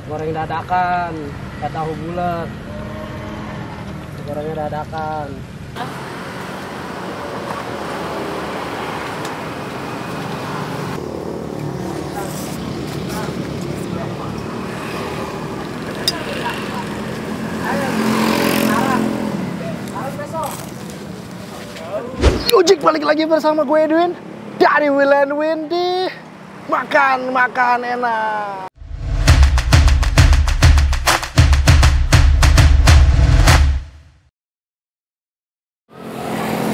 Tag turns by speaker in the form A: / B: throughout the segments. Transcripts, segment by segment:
A: Goreng dadakan, kayak tahu bulat. Gorengnya dadakan.
B: Yujik balik lagi bersama gue Edwin dari Will and Windy. Makan enak.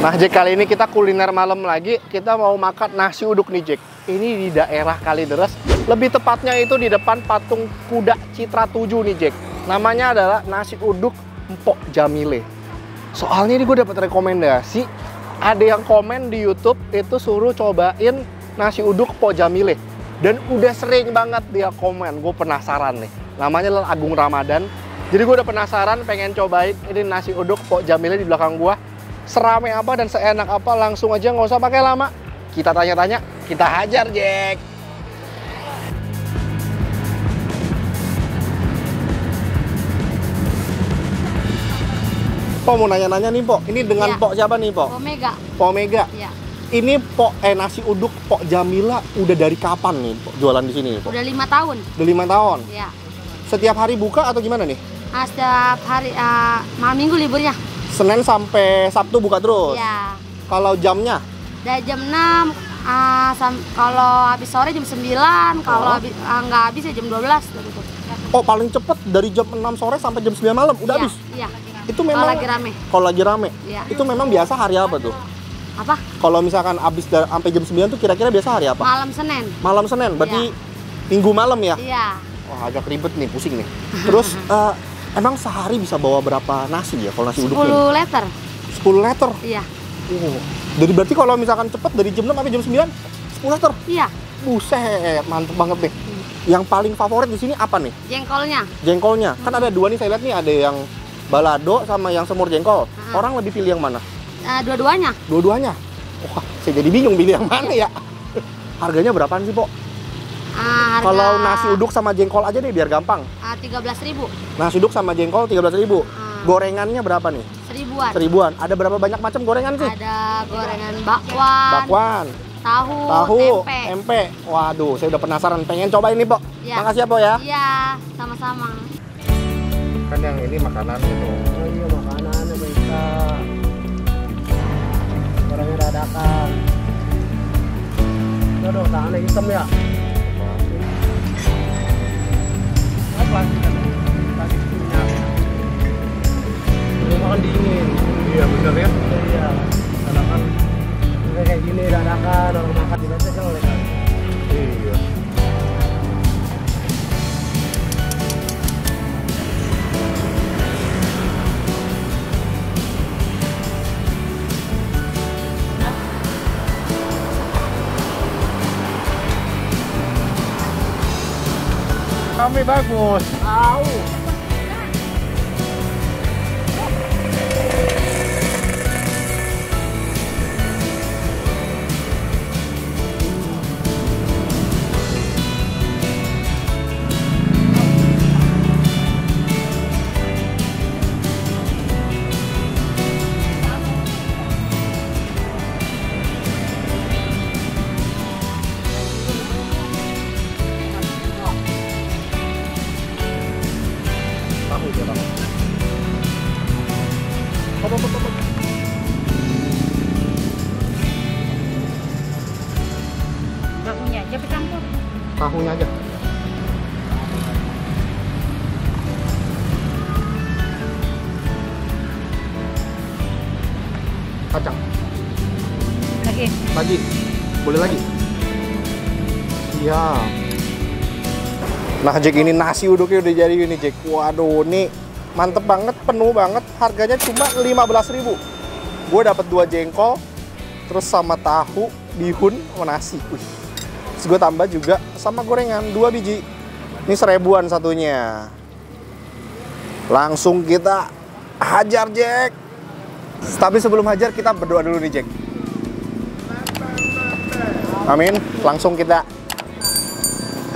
B: Nah Jack, kali ini kita kuliner malam lagi. Kita mau makan nasi uduk nih Jack. Ini di daerah Kalideres. Lebih tepatnya itu di depan patung kuda Citra 7 nih Jack. Namanya adalah nasi uduk Mpok Jamile. Soalnya ini gue dapat rekomendasi. Ada yang komen di YouTube itu suruh cobain nasi uduk Mpok Jamile. Dan udah sering banget dia komen. Gue penasaran nih. Namanya adalah Agung Ramadan. Jadi gue udah penasaran pengen cobain ini nasi uduk Mpok Jamile di belakang gue. Serame apa dan seenak apa, langsung aja nggak usah pakai lama. Kita tanya-tanya, kita hajar Jack. Po mau nanya-nanya nih Po, ini dengan Po siapa nih Po?
C: Omega.
B: Po Mega.
C: Iya.
B: Ini Po nasi uduk Po Jamila udah dari kapan nih Po jualan di sini Po?
C: Udah 5 tahun.
B: Udah 5 tahun.
C: Iya.
B: Setiap hari buka atau gimana nih?
C: Setiap hari malam minggu liburnya.
B: Senin sampai Sabtu buka terus.
C: Iya.
B: Kalau jamnya?
C: Dari jam 6 kalau habis sore jam 9, kalau nggak habis ya jam 12 gitu.
B: Oh, paling cepet dari jam 6 sore sampai jam 9 malam udah
C: Iya,
B: habis.
C: Iya.
B: Itu memang
C: kalau lagi rame.
B: Kalau lagi rame.
C: Iya.
B: Itu memang biasa hari apa tuh?
C: Apa?
B: Kalau misalkan habis sampai jam 9 tuh kira-kira biasa hari apa?
C: Malam Senin.
B: Malam Senin. Berarti Minggu malam ya?
C: Iya.
B: Wah, agak ribet nih, pusing nih. Terus emang sehari bisa bawa berapa nasi ya kalau nasi uduk
C: 10 liter.
B: 10 liter?
C: Iya.
B: Jadi berarti kalau misalkan cepet dari jam 6 sampai jam 9, 10 liter?
C: Iya.
B: Buset, mantep banget deh. Yang paling favorit di sini apa nih?
C: Jengkolnya.
B: Jengkolnya. Kan ada dua nih, saya lihat nih, ada yang balado sama yang semur jengkol. Orang lebih pilih yang mana?
C: Dua-duanya.
B: Dua-duanya? Wah, saya jadi bingung pilih yang mana ya. Harganya berapaan sih, Po?
C: Harga
B: Kalau nasi uduk sama jengkol aja deh biar gampang.
C: 13.000.
B: Nasi uduk sama jengkol 13.000. Gorengannya berapa nih?
C: 1000-an.
B: 1000-an. Ada berapa banyak macam gorengan sih?
C: Ada gorengan bakwan.
B: Bakwan,
C: Tahu,
B: tempe. Waduh, saya udah penasaran, pengen cobain nih, Po.
C: Ya.
B: Makasih ya, Po ya.
C: Iya, sama-sama.
B: Kan yang ini makanan gitu.
A: Oh iya, makanan bisa. Gorengnya dadakan. Aduh, tangannya hitam ya. Plastik punya. Ini makan dingin.
B: Iya, bener ya.
A: Iya. Karena kan kayak gini dadakan orang makan di meja jelek kan.
B: Iya. Kami bagus.
A: Tahu.
C: Tahunya aja bercampur.
B: Tahunya aja. Kacang. Lagi. Boleh lagi? Iya. Nah Jack, ini nasi uduknya udah jadi ini Jack. Waduh, ini mantep banget, penuh banget. Harganya cuma 15.000. Gue dapat 2 jengkol, terus sama tahu, bihun, sama nasi. Wih. Terus gue tambah juga sama gorengan 2 biji. Ini 1000-an satunya. Langsung kita hajar Jack. Tapi sebelum hajar kita berdoa dulu nih Jack. Amin. Langsung kita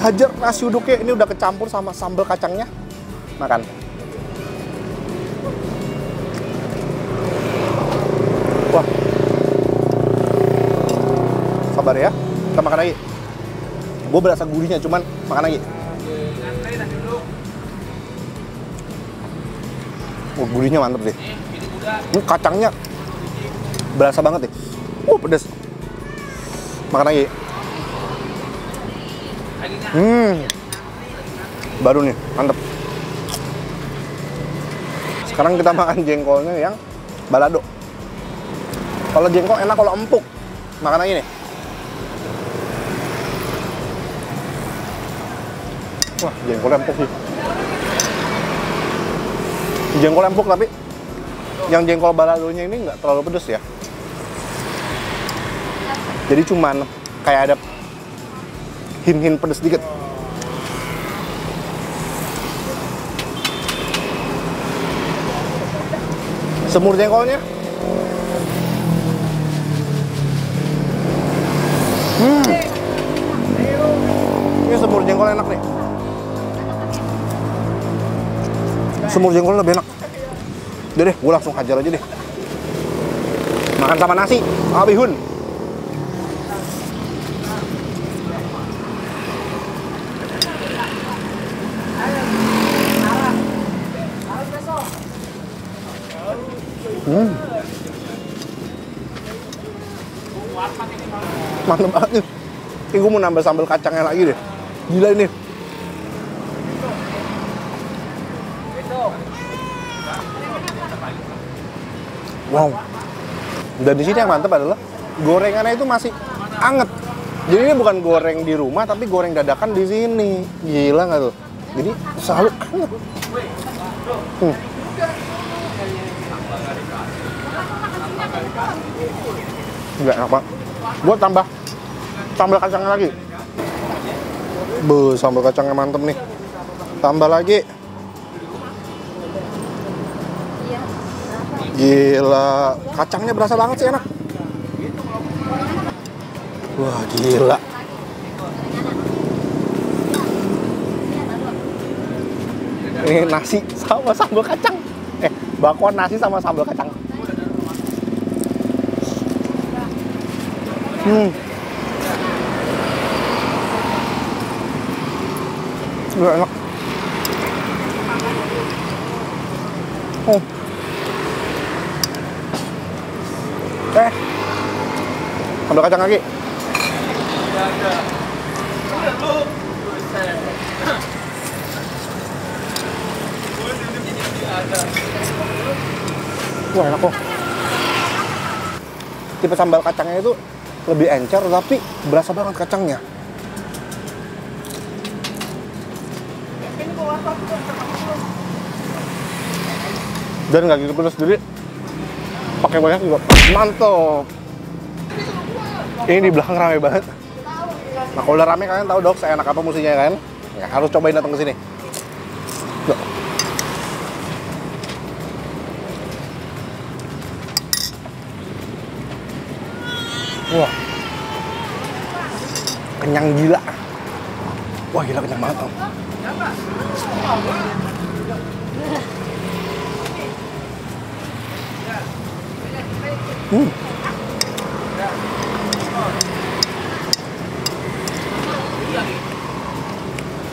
B: hajar nasi uduknya. Ini udah kecampur sama sambal kacangnya. Makan. Wah. Sabar ya. Kita makan lagi. Gue berasa gurihnya, cuman makan lagi. Oh, gurihnya mantep deh. Ini kacangnya berasa banget deh. Pedes. Makan lagi. Baru nih, mantep. Sekarang kita makan jengkolnya yang balado. Kalau jengkol enak kalau empuk. Makan lagi nih. Wah, jengkolnya empuk sih. Jengkol empuk, tapi yang jengkol baladonya ini nggak terlalu pedes ya. Jadi cuman kayak ada hint-hint pedes dikit. Semur jengkolnya. Ini semur jengkol enak nih. Semur jengkol lebih enak. Udah deh, gue langsung hajar aja deh. Makan sama nasi, sama bihun. Mantep banget nih. Ini gue mau nambah sambal kacangnya lagi deh. Gila ini. Wow. Dan di sini yang mantep adalah gorengannya itu masih anget. Jadi ini bukan goreng di rumah, tapi goreng dadakan di sini. Gila nggak tuh? Jadi selalu anget. Enggak enak banget. Gue tambah sambal kacangnya lagi. Sambal kacangnya mantep nih. Tambah lagi. Gila, kacangnya berasa banget sih, enak. Wah, gila. Ini nasi sama sambal kacang. Bakwan nasi sama sambal kacang. Enak. Sambal kacang lagi. Wah, enak kok. Tipe sambal kacangnya itu lebih encer, tapi berasa banget kacangnya. Dan nggak gitu pedas, jadi pakai banyak juga mantap. Ini di belakang rame banget. Nah, kalau udah rame kalian tahu dong seenak apa musinya kan? Ya, harus cobain datang ke sini. Yuk. Wah. Kenyang gila. Wah, gila kenyang banget, Om.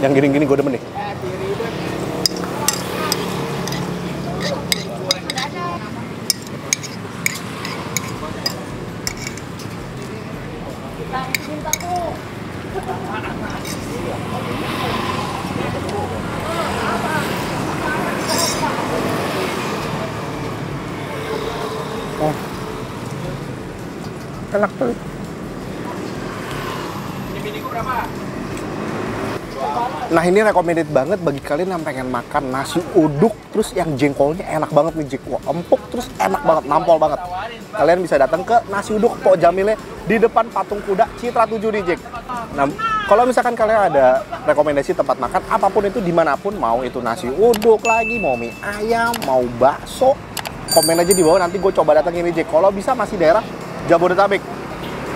B: Yang gini-gini gue demen nih. Oh. Enak tuh. Nah, ini recommended banget bagi kalian yang pengen makan nasi uduk terus yang jengkolnya enak banget nih, Jack. Wah, empuk terus enak banget, nampol banget. Kalian bisa datang ke nasi uduk Pok Jamilnya di depan patung kuda Citra 7 nih, Jack. Nah, kalau misalkan kalian ada rekomendasi tempat makan apapun itu dimanapun, mau itu nasi uduk lagi, mau mie ayam, mau bakso, komen aja di bawah, nanti gue coba datang ini, Jack. Kalau bisa masih daerah Jabodetabek.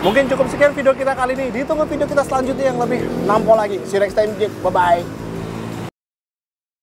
B: Mungkin cukup sekian video kita kali ini. Ditunggu video kita selanjutnya yang lebih nampol lagi. See you next time, Jack. Bye-bye.